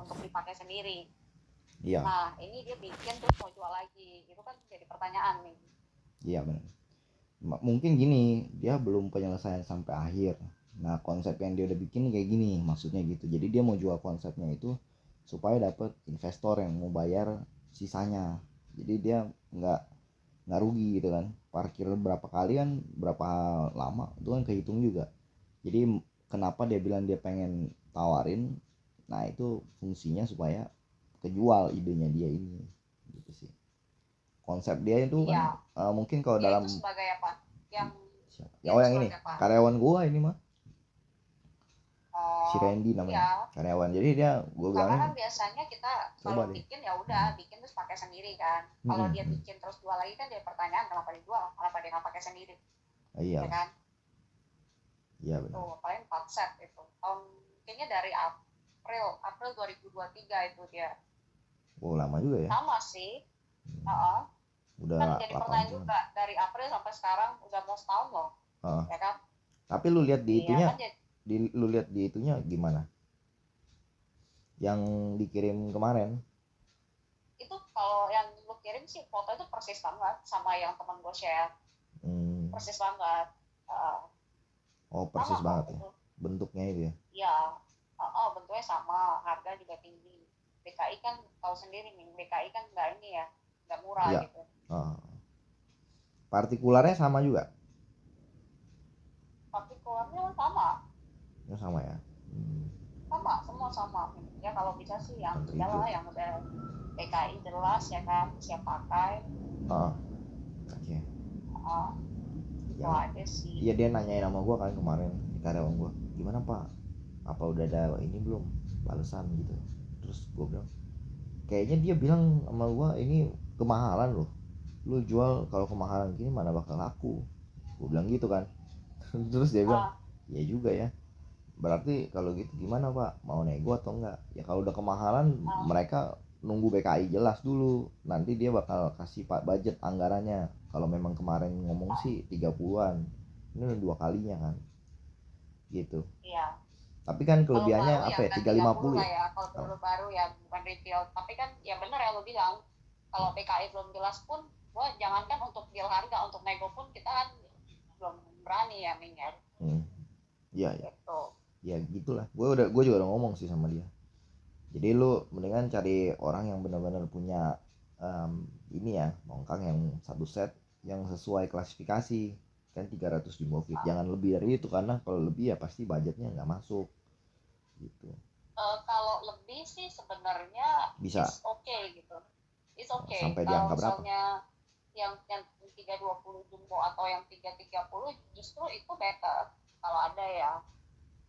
untuk dipakai sendiri. Iya. Nah ini dia bikin terus mau jual lagi, itu kan jadi pertanyaan nih. Iya benar. Mungkin gini, dia belum penyelesaian sampai akhir. Nah konsep yang dia udah bikin kayak gini maksudnya gitu. Jadi dia mau jual konsepnya itu supaya dapat investor yang mau bayar sisanya. Jadi dia nggak rugi gitu kan. Parkir berapa kali kan, berapa lama itu kan kehitung juga. Jadi kenapa dia bilang dia pengen tawarin, nah itu fungsinya supaya kejual idenya dia ini gitu sih. Konsep dia itu kan Iya, mungkin kalau dia itu dalam sebagai apa? ya, Dia oh itu yang ini sebagai apa? karyawan gua ini mah si Oh Randy namanya, iya, karyawan. Jadi dia gua karena bilangin kan biasanya kita coba kalau deh. bikin ya udah bikin terus pakai sendiri kan. Kalau dia Mm-mm. bikin terus jual lagi kan jadi pertanyaan kenapa dijual, kenapa dia nggak pakai sendiri, ya Iyalah, kan? iya benar. Tuh paling 4 set itu. Tahun kayaknya dari April 2023 itu dia. Oh lama juga ya. Sama sih. Uh-uh. Kan Udah jadi 8 pertanyaan bulan. juga dari April sampai sekarang udah mau setahun loh, Ah, ya kan? tapi lu lihat di Iya itunya, kan jadi lu lihat di itunya gimana yang dikirim kemarin? itu kalau yang lu kirim sih foto itu persis banget sama yang teman gue share, Hmm. persis banget. Uh, Oh sama persis kok banget ya itu. bentuknya itu ya. Iya, bentuknya sama, harga juga tinggi. BKI kan tahu sendiri nih, BKI kan nggak ini ya, nggak murah Iya. gitu. Ah. Partikularnya sama juga. Partikularnya sama, Ya sama ya. Hmm. sama, semua sama. Ya kalau bisa sih yang Bukan iyalah rebuild. yang udah BKI jelas ya kan, siap pakai. Ah, oke. Okay. Uh, itu Ya, aja sih. iya dia nanyain sama gue kan kemarin di karyawan gue, gimana pak, apa udah ada ini belum balasan gitu. Terus gue bilang, kayaknya dia bilang sama gue ini kemahalan loh, lu jual kalau kemahalan gini mana bakal laku, gue bilang gitu kan. Terus dia bilang, Uh, ya juga ya, berarti kalau gitu gimana pak, mau nego atau enggak ya? Kalau udah kemahalan uh, mereka nunggu BKI jelas dulu, nanti dia bakal kasih pak budget anggarannya. Kalau memang kemarin ngomong uh, sih 30-an, ini udah 2 kalinya kan gitu. iya. Tapi kan Kalau kelebihannya baru ya apa ya, udah 350 30 lah ya. ya, kalau Oh, baru ya bukan retail. Tapi kan ya benar ya lo bilang, kalau BKI belum jelas pun, gua jangankan untuk deal harga, untuk nego pun kita kan belum berani ya Min ya. iya ya, Gitu. ya gitulah. Gue juga udah ngomong sih sama dia. Jadi lu mendingan cari orang yang benar-benar punya ini ya, bongkang yang satu set yang sesuai klasifikasi kan 300 jumbo feet. Uh, Jangan lebih dari itu, karena kalau lebih ya pasti budgetnya nggak masuk gitu. kalau lebih sih sebenarnya Bisa is okay gitu. Is okay. sampai di Kalau angka berapa? misalnya yang 320 jumbo atau yang 330 justru itu better kalau ada ya.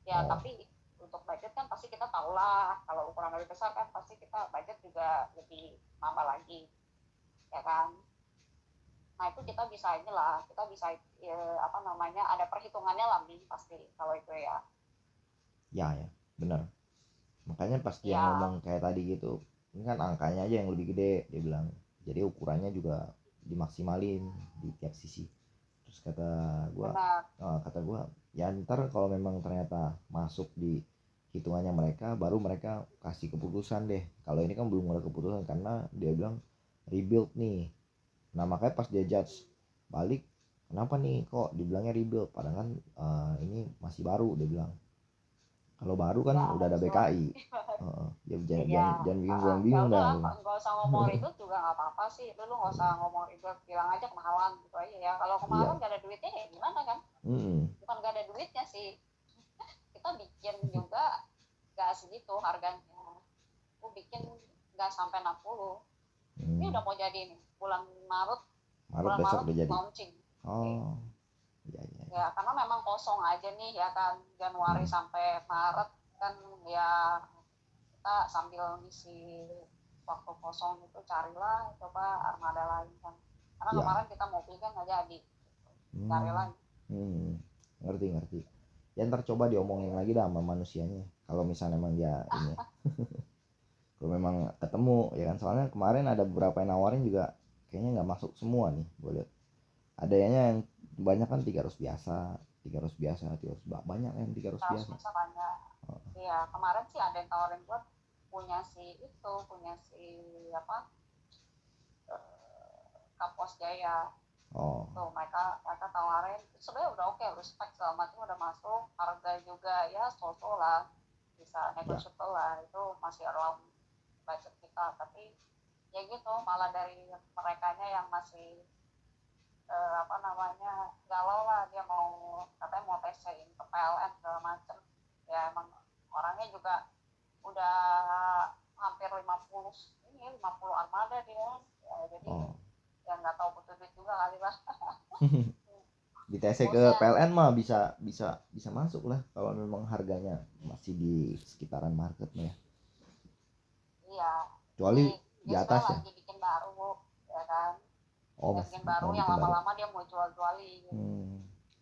Ya Oh tapi untuk budget kan pasti kita tahu lah, kalau ukuran lebih besar kan pasti kita budget juga lebih nambah lagi, ya kan? Nah itu kita bisa inilah, kita bisa apa namanya, ada perhitungannya lah Bing, pasti kalau itu ya. ya ya benar. Makanya pas dia Ya ngomong kayak tadi gitu, ini kan angkanya aja yang lebih gede dia bilang, jadi ukurannya juga dimaksimalin di tiap sisi. Terus benar. kata gua ya ntar kalau memang ternyata masuk di hitungannya mereka, baru mereka kasih keputusan deh. Kalau ini kan belum ada keputusan karena dia bilang rebuild nih. Nah makanya pas dia judge balik, kenapa nih kok dibilangnya rebuild padahal kan ini masih baru, dia bilang. Kalau baru kan Ya udah ada haruslah. BKI. Ya jangan, Ya jangan bikin gua ya bingung dah. udahlah, nggak usah ngomong ribet juga nggak apa-apa sih, lu nggak usah ngomong ribet, bilang aja kemahalan gitu aja ya. Kalau kemahalan Iya. gak ada duitnya ya gimana kan? Mm-mm. Bukan gak ada duitnya sih, kita bikin juga gak segitu harganya. Aku bikin nggak sampai 60. Ini Hmm. udah mau jadi nih bulan Maret, Maret besok udah jadi. launching. Oke. Oh iya iya. Ya karena memang kosong aja nih ya kan, Januari Hmm. sampai Maret kan ya, kita sambil ngisi waktu kosong itu carilah coba armada lain kan, karena Iya. kemarin kita mobil kan nggak jadi, cari Hmm. lagi. Hmm. Ngerti ngerti. Ya ntar coba diomongin lagi dah sama manusianya. Kalau misalnya memang dia ini ya. Kalau memang ketemu ya kan, soalnya kemarin ada beberapa yang nawarin juga kayaknya nggak masuk semua nih gue lihat. Ada yang banyak kan 300 biasa, 300 biasa, 300 banyak yang 300 Harus biasa. bisa banyak. Oh, Iya kemarin sih ada yang tawarin buat punya si itu, punya si apa, Kapos Jaya. Oh, Tuh mereka mereka tawarin sebenarnya udah oke, respect segala macam udah masuk, harga juga ya so-so lah, bisa ya. negotiable lah, itu masih around budget kita. Tapi ya gitu, malah dari merekanya yang masih apa namanya galau lah, dia mau katanya mau TC-in ke PLN segala macem. Ya emang orangnya juga udah hampir 50 ini 50 armada dia ya, jadi Oh. ya nggak tahu butuh duit juga kali lah. Di TC ke Bosnya PLN mah bisa masuk lah kalau memang harganya masih di sekitaran marketnya. iya, Kecuali jadi di dia atas sebenarnya ya. lagi bikin baru ya kan, Oh, dia masih bikin baru mau yang bikin baru. lama-lama dia mau jual-jualin. Ya,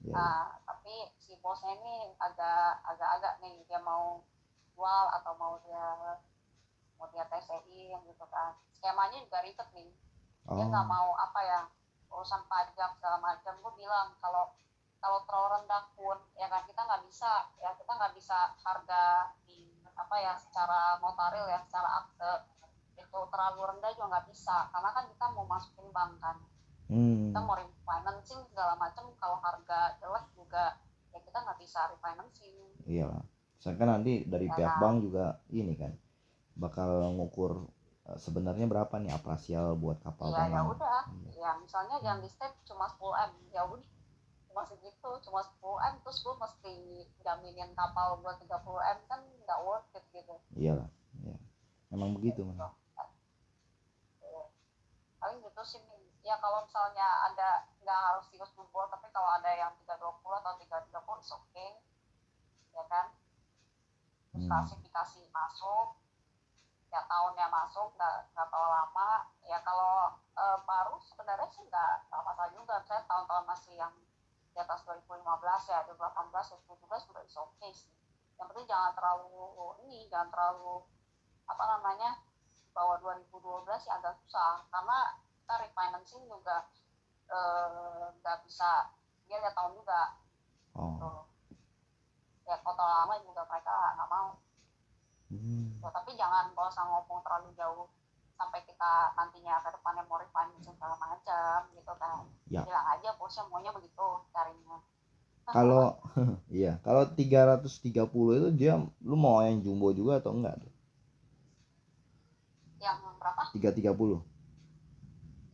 ya. Nah tapi si bosnya ini agak-agak nih, dia mau jual atau mau dia TCI gitu kan. Skemanya juga ribet nih, dia nggak Oh, mau apa ya, urusan pajak segala macam. Gue bilang kalau kalau terlalu rendah pun ya kan kita nggak bisa, ya kita nggak bisa harga di apa ya secara notaril ya, secara akte itu terlalu rendah juga nggak bisa, karena kan kita mau masukin bank kan, kita mau refinancing segala macam, kalau harga jelek juga ya kita nggak bisa refinancing iyalah. Saya kan nanti dari ya pihak kan. bank juga ini kan bakal ngukur sebenarnya berapa nih apresial buat kapal Iya ya tangan. udah, Iya. ya misalnya yang di step cuma 10 M, ya udah cuma segitu, cuma 10 M, terus gue mesti jaminin kapal gue 30 M, kan nggak worth it gitu. Iyalah. Ya. Emang begitu man. Gitu. Paling gitu sih. Ya kalau misalnya ada, nggak harus 320, tapi kalau ada yang 320 atau 330 is okay ya kan. Terus klasifikasi masuk, ya tahunnya masuk, nggak terlalu lama ya. Kalau baru sebenarnya sih nggak masalah juga, saya tahun-tahun masih yang di atas 2015 ya, 2018 2017 juga is okay sih. Yang penting jangan terlalu apa namanya, bawah 2012 ya agak susah, karena kita refinancing juga nggak bisa, dia lihat tahun juga. Oh. Ya kalau terlalu lama juga mereka nggak mau. Ya, tapi jangan kalau usah ngomong terlalu jauh sampai kita nantinya ke depannya mau refinancing segala macam gitu kan. Ya. Bilang aja bosnya maunya begitu carinya. Kalau iya, kalau 330 itu dia lu mau yang jumbo juga atau enggak? Yang berapa? 330.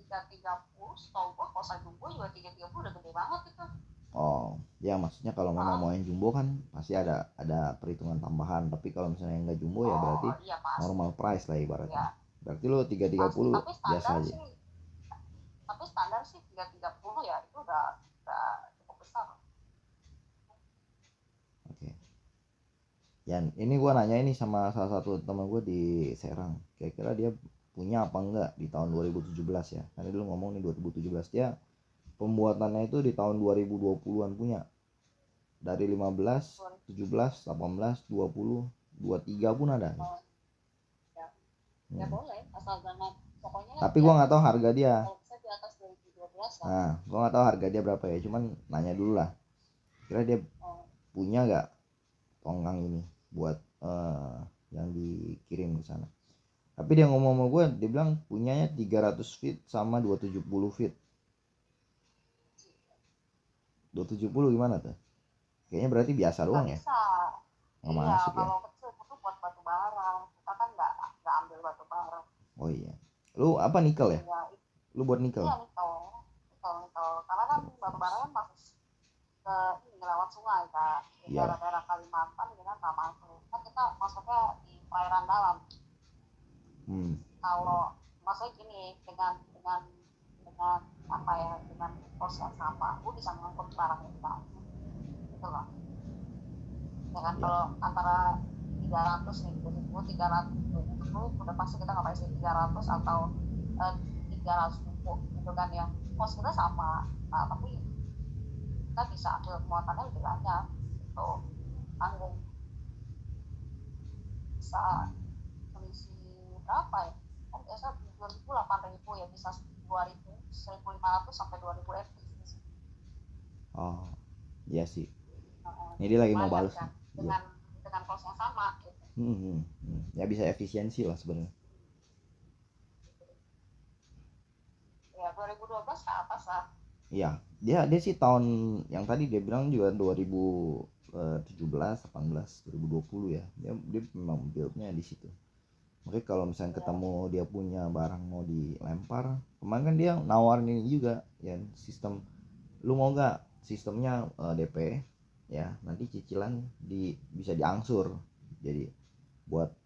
330 setahu gua kalau saya jumbo juga 330 udah gede banget itu. Oh, ya maksudnya kalau memang mau yang jumbo kan pasti ada perhitungan tambahan. Tapi kalau misalnya yang enggak jumbo ya berarti Iya pasti. normal price lah ibaratnya. Ya, Berarti lu 330 tapi biasa standar aja. sih, 330 ya itu udah cukup besar. Oke. Yan, ini gua nanya ini sama salah satu teman gue di Serang. Kira-kira dia punya apa enggak di tahun 2017 ya. Karena dulu ngomong nih 2017 dia pembuatannya itu di tahun 2020-an punya. Dari 15, 17, 18, 20, 23 pun ada. Ya boleh, asal jangan pokoknya. Tapi gua nggak tahu harga dia. Kalau bisa di atas 2012 lah. Nah, gua nggak tahu harga dia berapa ya. Cuman nanya dulu lah. Kira dia punya nggak tongkang ini buat yang dikirim ke sana. Tapi dia ngomong sama gue, dia bilang punyanya 300 feet sama 270 feet. 270 gimana tuh? Kayaknya berarti biasa doang ya? Bisa. Nggak Iya, masuk ya? kalau kecil itu buat batu bara. Kita kan nggak ambil batu bara. Oh iya. Lu apa nikel ya? Iya, Lu buat nikel? iya nikel. Karena kan batu bara kan masuk ke ini lewat sungai kan. Di daerah-daerah Kalimantan kita nggak masuk. Kan kita masuknya di perairan dalam. Kalau maksudnya gini, dengan apa ya, dengan kos yang sama, gue bisa ngangkut barang yang banyak gitu loh. Ya kan, kalau antara 300 nih, jadi gue 300 itu udah pasti kita nggak pakai 300 atau 300 gitu kan ya, kos kita sama. Nah tapi kita bisa ambil muatannya lebih banyak gitu, tanggung bisa mengisi berapa ya, kan biasa 2.000 8.000 ya, bisa 2.000 1.500 sampai 2.000 FT. Oh iya sih. Ini dia lagi mau balas kan? nih. dengan dengan cost yang sama gitu. Ya bisa efisiensi lah sebenarnya. Ya 2012 ke atas lah. Iya, dia sih tahun yang tadi dia bilang juga 2017, 18, 2020 ya. Dia memang build-nya di situ. Makanya kalau misalnya ketemu dia punya barang mau dilempar, kemarin kan dia nawarin ini juga ya, sistem lu mau gak sistemnya DP ya, nanti cicilan bisa diangsur, jadi buat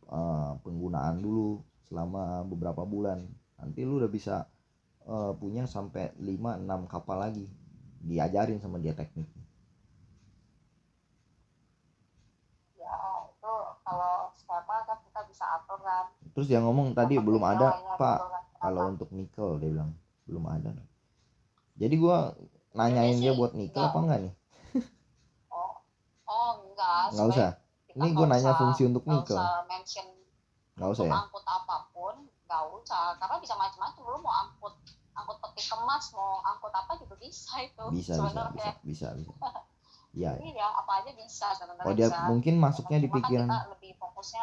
penggunaan dulu selama beberapa bulan, nanti lu udah bisa punya sampai 5-6 kapal lagi, diajarin sama dia teknik. Ya itu kalau skema kan kita bisa atur kan. Terus dia ngomong tadi belum ada pak Gitu kan. kalau untuk nikel, dia bilang belum ada. Jadi gua nanyain dia buat nikel apa enggak nih? Enggak, Nggak usah. Ini gue nanya fungsi untuk nikel. Nggak usah mention nggak usah untuk ya? angkut apapun, nggak usah, karena bisa macam-macam. Lu mau angkut peti kemas, mau angkut apa juga bisa itu. Bisa. Iya. Iya, apa aja bisa sebenarnya. Oh dia bisa. mungkin masuknya di Cuma kan pikiran. kita lebih fokusnya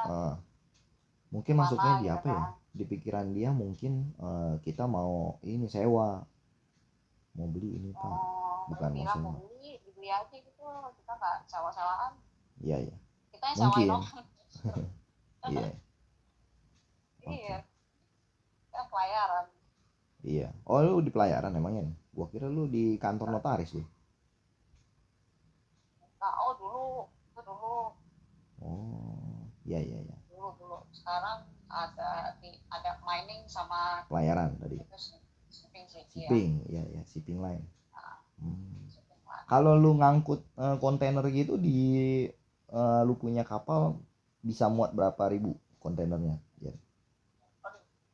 Mungkin masuknya di gitu apa kan. ya? Di pikiran dia mungkin kita mau ini sewa, mau beli ini pak, bukan mau Bilang sewa. mau dibeli aja gitu, kita nggak sewa-sewaan. Iya. Kita yang Mungkin. sewain orang. Iya. Iya. Kita pelayaran. Iya. Oh lu di pelayaran emangnya? Gua kira lu di kantor notaris lu. Nah, dulu. Oh, iya. Dulu. Sekarang ada mining sama Pelayaran tadi. Shipping, iya, shipping line. Kalau lu ngangkut kontainer gitu di lu punya kapal bisa muat berapa ribu kontainernya? Ya.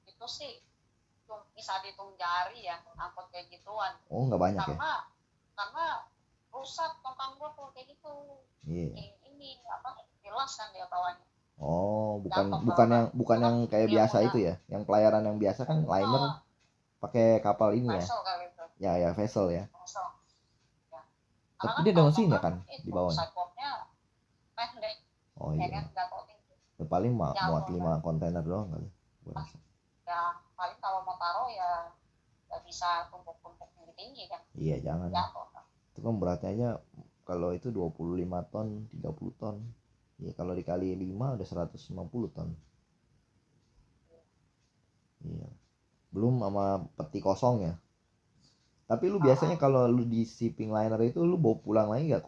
Itu sih bisa dihitung jari ya, angkut kayak gituan. Oh, nggak banyak karena rusak tongkang gua tuh kayak gitu. Iya. Ini apa? Jelas kan dia bawahnya. Oh, bukan yang kayak biasa itu ya. Yang pelayaran yang biasa kan liner pakai kapal ini ya. Vessel kali itu. Ya, vessel ya. Vessel. Ya. Tapi dia ada mesinnya kan di bawahnya. Sideboardnya pendek. Oh iya. Ya kan, nggak tahu tinggi. Paling muat 5 kontainer doang kali. Ya paling kalau mau taruh ya nggak bisa tumpuk-tumpuk tinggi kan. Iya, jangan. Itu kan beratnya aja kalau itu 25 ton, 30 ton. Ya kalau dikali 5 udah 150 ton. Iya. Belum sama peti kosong ya. Tapi lu biasanya kalau lu di shipping liner itu lu bawa pulang lagi gak